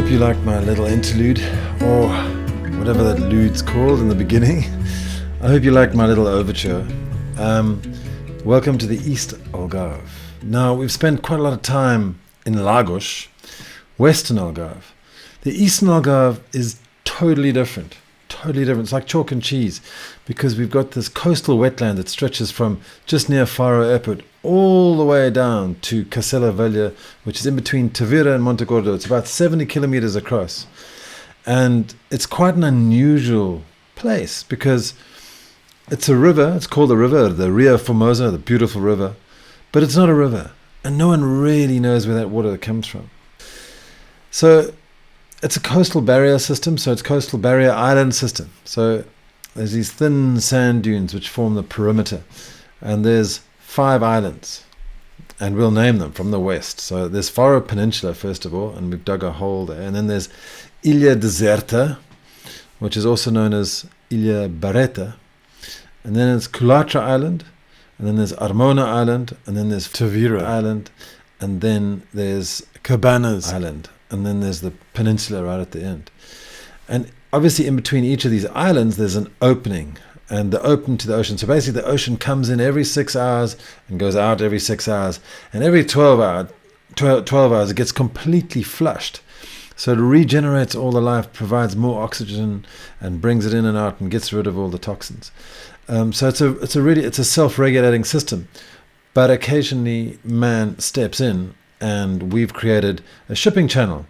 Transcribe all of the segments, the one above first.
hope you liked my little interlude, or whatever that lude's called in the beginning. I hope you liked my little overture. Welcome to the East Algarve. Now, we've spent quite a lot of time in Lagos, Western Algarve. The Eastern Algarve is totally different. Totally different. It's like chalk and cheese, because we've got this coastal wetland that stretches from just near Faro Airport all the way down to Castella Velha, which is in between Tavira and Montegordo. It's about 70 kilometers across. And it's quite an unusual place because it's a river. It's called a river, the Ria Formosa, the beautiful river. But it's not a river. And no one really knows where that water comes from. So it's a coastal barrier system. So it's coastal barrier island system. So there's these thin sand dunes which form the perimeter. And there's 5 islands, and we'll name them from the west. So there's Faro Peninsula, first of all, and we've dug a hole there. And then there's Ilha Deserta, which is also known as Ilha Barreta. And then there's Culatra Island, and then there's Armona Island, and then there's Tavira Island, and then there's Cabanas Island, and then there's the peninsula right at the end. And obviously in between each of these islands, there's an opening, and the open to the ocean. So basically the ocean comes in every 6 hours and goes out every 6 hours. And every 12 hours it gets completely flushed. So it regenerates all the life, provides more oxygen and brings it in and out and gets rid of all the toxins. So it's a self-regulating system. But occasionally man steps in, and we've created a shipping channel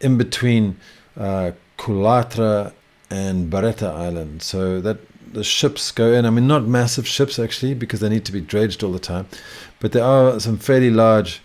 in between Culatra and Barreta Island, so that the ships go in. I mean, not massive ships actually, because they need to be dredged all the time, but there are some fairly large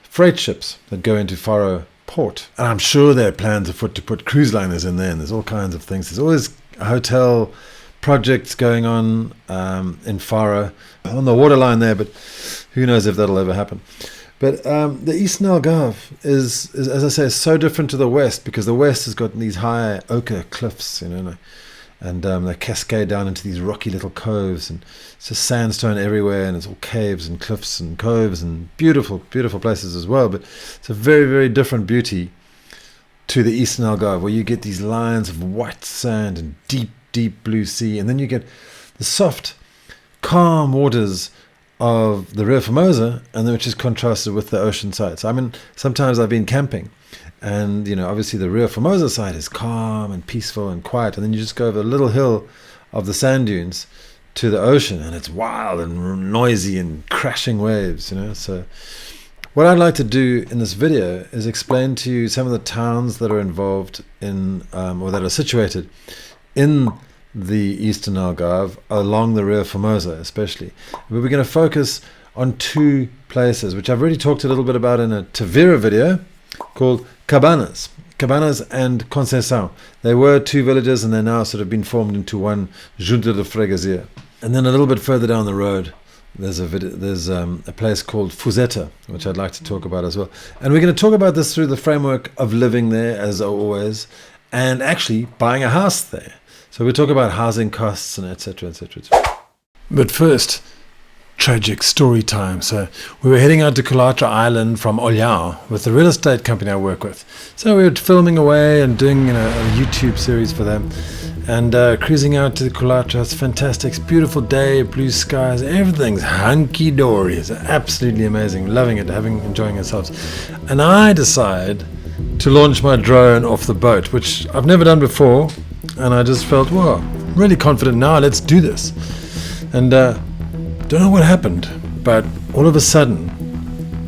freight ships that go into Faro port. And I'm sure there are plans afoot to put cruise liners in there, and there's all kinds of things. There's always hotel projects going on in Faro on the waterline there, but who knows if that'll ever happen. But the Eastern Algarve is, as I say, is so different to the West, because the West has got these high ochre cliffs, and they cascade down into these rocky little coves, and it's just sandstone everywhere, and it's all caves and cliffs and coves and beautiful, beautiful places as well. But it's a very, very different beauty to the Eastern Algarve, where you get these lines of white sand and deep, deep blue sea, and then you get the soft, calm waters of the Ria Formosa, and then which is contrasted with the ocean side. So I mean, sometimes I've been camping, and obviously the Ria Formosa side is calm and peaceful and quiet, and then you just go over a little hill of the sand dunes to the ocean, and it's wild and noisy and crashing waves. So what I'd like to do in this video is explain to you some of the towns that are involved in or that are situated in the Eastern Algarve along the Ria Formosa especially. But we're going to focus on 2 places which I've already talked a little bit about in a Tavira video called Cabanas and Conceição. They were 2 villages, and they're now sort of been formed into one Junta de Freguesia. And then a little bit further down the road there's a place called Fuzeta, which I'd like to talk about as well. And we're going to talk about this through the framework of living there, as always, and actually buying a house there. So we'll talk about housing costs and etc. But first, tragic story time. So we were heading out to Culatra Island from Olhão with the real estate company I work with. So we were filming away and doing a YouTube series for them, and cruising out to Culatra. It's fantastic. It's a beautiful day, blue skies, everything's hunky-dory. It's absolutely amazing. Loving it, enjoying ourselves. And I decide to launch my drone off the boat, which I've never done before. And I just felt, well, I'm really confident now, let's do this. And don't know what happened, but all of a sudden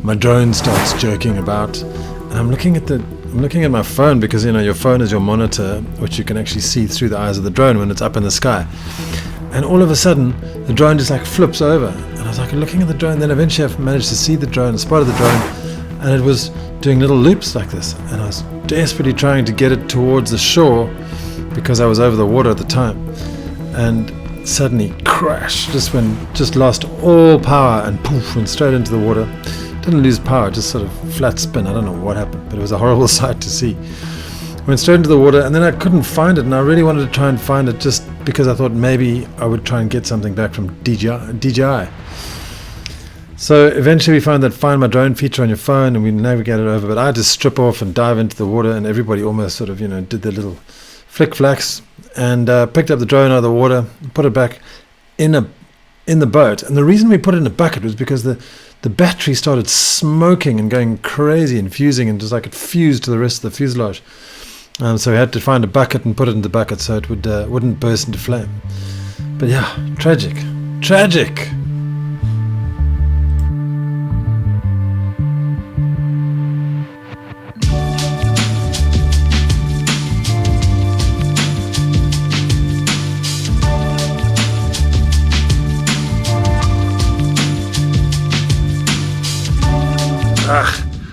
my drone starts jerking about, and I'm looking at my phone, because your phone is your monitor, which you can actually see through the eyes of the drone when it's up in the sky. And all of a sudden the drone just like flips over, and I was like looking at the drone. Then eventually I managed to see the drone, spotted the drone, and it was doing little loops like this, and I was desperately trying to get it towards the shore, because I was over the water at the time, and suddenly crash, just lost all power, and poof, went straight into the water. Didn't lose power, just sort of flat spin. I don't know what happened, but it was a horrible sight to see. Went straight into the water, and then I couldn't find it, and I really wanted to try and find it, just because I thought maybe I would try and get something back from DJI. So eventually we found that Find My Drone feature on your phone, and we navigated over. But I had to strip off and dive into the water, and everybody almost sort of, did their little flick flacks and picked up the drone out of the water, put it back in the boat. And the reason we put it in a bucket was because the battery started smoking and going crazy and fusing, and just like it fused to the rest of the fuselage. So we had to find a bucket and put it in the bucket so it wouldn't burst into flame. But yeah, tragic.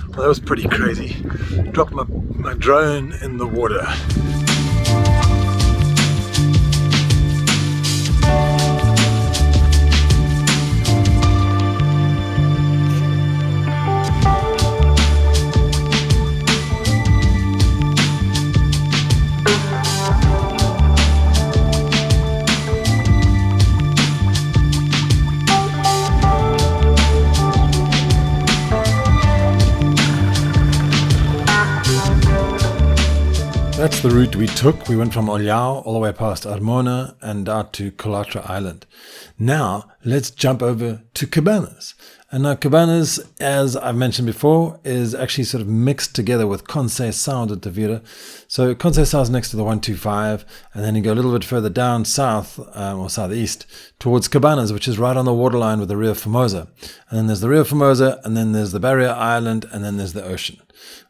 Well, that was pretty crazy. Dropped my drone in the water. That's the route we took. We went from Olhão all the way past Armona and out to Culatra Island. Now, let's jump over to Cabanas. And now Cabanas, as I've mentioned before, is actually sort of mixed together with Conceição de Tavira. So Conceição is next to the 125, and then you go a little bit further down south, or southeast, towards Cabanas, which is right on the waterline with the Ria Formosa. And then there's the Ria Formosa, and then there's the Barrier Island, and then there's the ocean.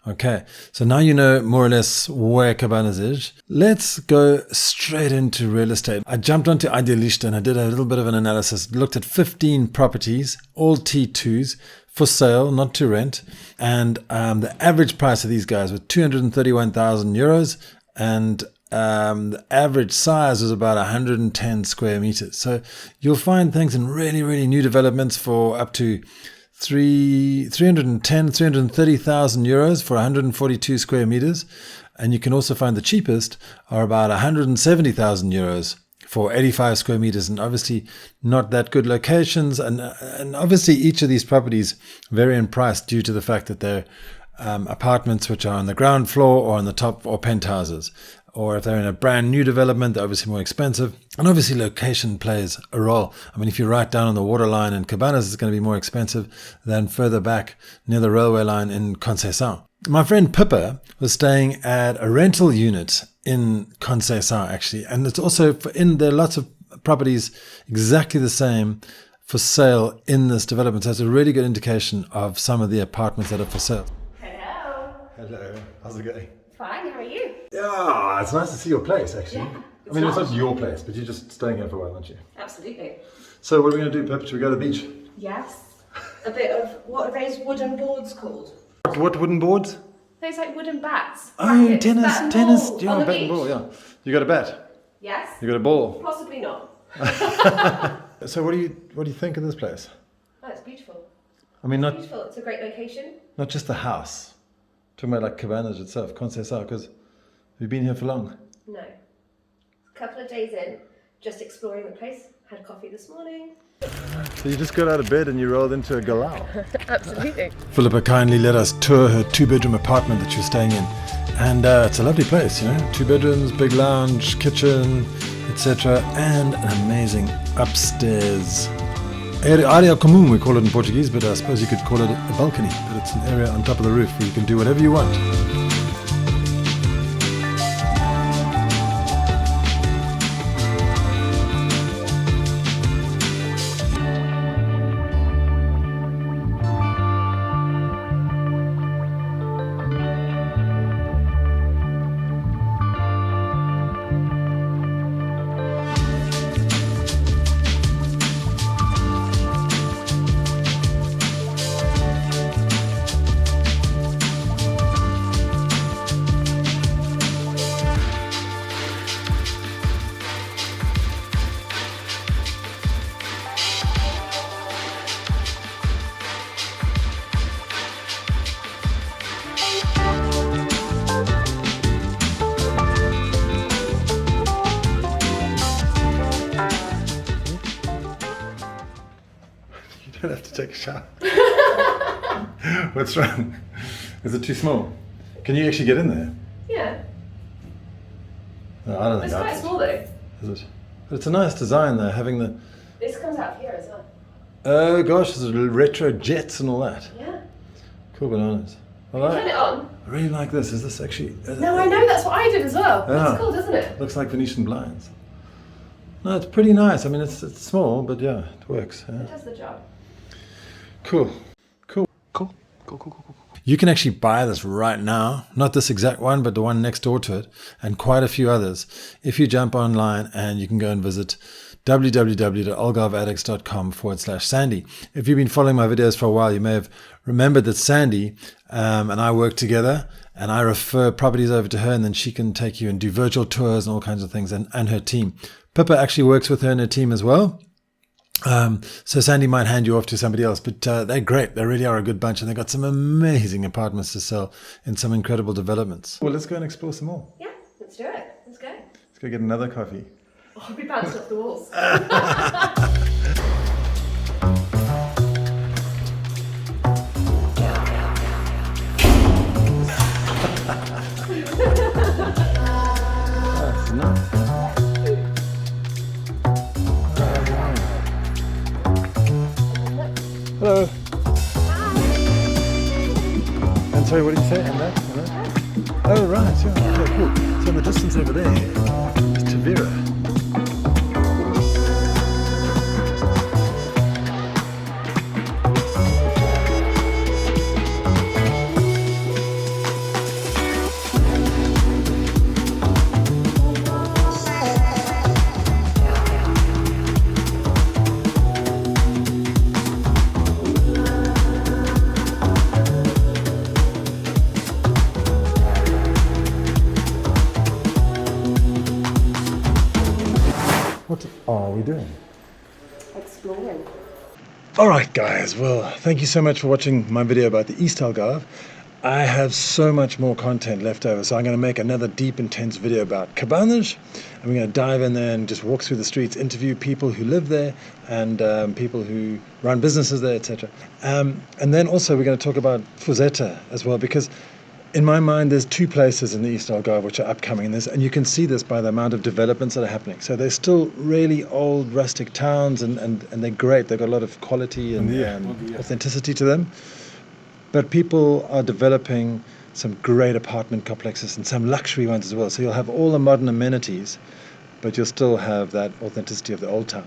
Okay, so now you know more or less where Cabanas is. Let's go straight into real estate. I jumped onto Idealista and I did a little bit of an analysis, looked at 15 properties, all T2s, for sale, not to rent. And the average price of these guys was 231,000 euros, and the average size was about 110 square meters. So you'll find things in really, really new developments for up to 330,000 euros for 142 square meters. And you can also find the cheapest are about 170,000 euros for 85 square meters, and obviously not that good locations. And obviously each of these properties vary in price due to the fact that they're apartments which are on the ground floor or on the top, or penthouses. Or if they're in a brand new development, they're obviously more expensive. And obviously location plays a role. I mean, if you're right down on the waterline in Cabanas, it's going to be more expensive than further back near the railway line in Conceição. My friend Pippa was staying at a rental unit in Conceição, actually. And it's also, there are lots of properties exactly the same for sale in this development. So it's a really good indication of some of the apartments that are for sale. Hello. How's it going? Fine, how are you? Yeah, it's nice to see your place, actually. Yeah, I mean, it's not your place, but you're just staying here for a while, aren't you? Absolutely. So what are we going to do, Pip? Should we go to the beach? Yes. A bit of, what are those wooden boards called? What wooden boards? Those like wooden bats. Oh, Rackets, tennis. bat and Yeah, ball bat and ball, yeah. You got a bat? Yes. You got a ball? Possibly not. So what do you think of this place? Oh, it's beautiful. I mean, not Beautiful. It's a great location. not just the house. Talking about like Cabanas itself, Conceição, because we've been here for long. No. A couple of days in, just exploring the place. Had coffee this morning. So you just got out of bed and you rolled into a galau. Absolutely. Philippa kindly let us tour her 2-bedroom apartment that she was staying in. And it's a lovely place, 2 bedrooms, big lounge, kitchen, etc. And an amazing upstairs. Area comum, we call it in Portuguese, but I suppose you could call it a balcony. But it's an area on top of the roof where you can do whatever you want. don't have to take a shower. What's wrong? Is it too small? Can you actually get in there? Yeah. No, I don't think It's quite small though. Is it? But it's a nice design though, having the... This comes out here as well. Oh gosh, there's retro jets and all that. Yeah. Cool bananas. Turn it on. I really like this. Is this actually... No, I know, that's what I did as well. Yeah. It's cool, doesn't it? Looks like Venetian blinds. No, it's pretty nice. I mean, it's small, but yeah, it works. Yeah. It does the job. Cool. You can actually buy this right now, not this exact one, but the one next door to it, and quite a few others. If you jump online and you can go and visit www.algarveaddicts.com/Sandy. If you've been following my videos for a while, you may have remembered that Sandy and I work together, and I refer properties over to her, and then she can take you and do virtual tours and all kinds of things, and her team. Pippa actually works with her and her team as well. So Sandy might hand you off to somebody else, but they're great. They really are a good bunch, and they've got some amazing apartments to sell in some incredible developments. Well, let's go and explore some more. Yeah, let's do it. Let's go. Let's go get another coffee. Oh, I'll be bounced off the walls. That's nice. Hello. And sorry, what did you say? And that? And that? Oh, right. Yeah. Okay, cool. So in the distance over there is Tavira. What are we doing? Exploring. Alright guys, well thank you so much for watching my video about the East Algarve. I have so much more content left over, so I'm going to make another deep, intense video about Cabanas, and we're going to dive in there and just walk through the streets, interview people who live there, and people who run businesses there, etc. And then also we're going to talk about Fuzeta as well, because in my mind, there's two places in the East Algarve which are upcoming, and you can see this by the amount of developments that are happening. So they're still really old rustic towns, and they're great. They've got a lot of quality and authenticity to them. But people are developing some great apartment complexes and some luxury ones as well. So you'll have all the modern amenities, but you'll still have that authenticity of the old town.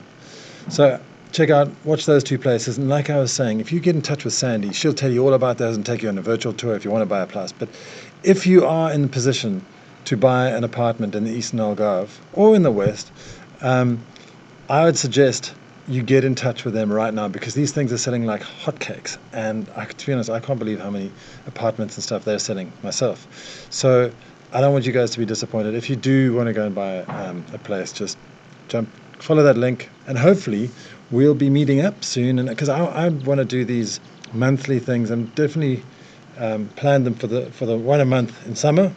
So watch those two places. And like I was saying, if you get in touch with Sandy, she'll tell you all about those and take you on a virtual tour if you want to buy a place. But if you are in the position to buy an apartment in the Eastern Algarve or in the West, I would suggest you get in touch with them right now, because these things are selling like hotcakes. And to be honest, I can't believe how many apartments and stuff they're selling myself. So I don't want you guys to be disappointed. If you do want to go and buy a place, just follow that link, and hopefully we'll be meeting up soon. And because I want to do these monthly things, and definitely plan them for the one a month in summer.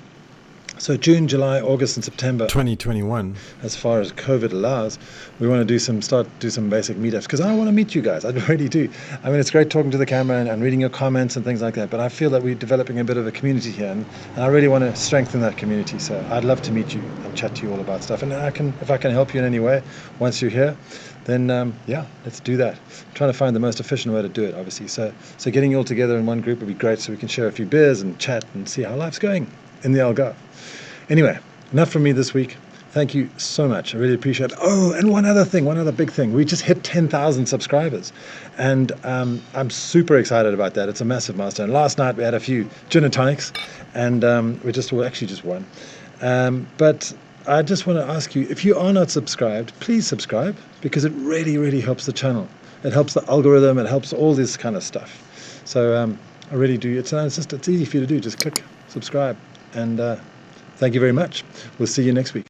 So June, July, August, and September 2021, as far as COVID allows, we want to start some basic meetups, because I want to meet you guys. I really do. I mean, it's great talking to the camera and reading your comments and things like that, but I feel that we're developing a bit of a community here, and I really want to strengthen that community. So I'd love to meet you and chat to you all about stuff. And if I can help you in any way once you're here, then let's do that. I'm trying to find the most efficient way to do it, obviously. So getting you all together in one group would be great, so we can share a few beers and chat and see how life's going in the Algarve. Anyway, enough from me this week. Thank you so much. I really appreciate it. Oh, and one other big thing. We just hit 10,000 subscribers. And I'm super excited about that. It's a massive milestone. Last night we had a few gin and tonics, and actually just one. But I just want to ask you, if you are not subscribed, please subscribe, because it really, really helps the channel. It helps the algorithm. It helps all this kind of stuff. So I really do. It's easy for you to do. Just click subscribe. And thank you very much. We'll see you next week.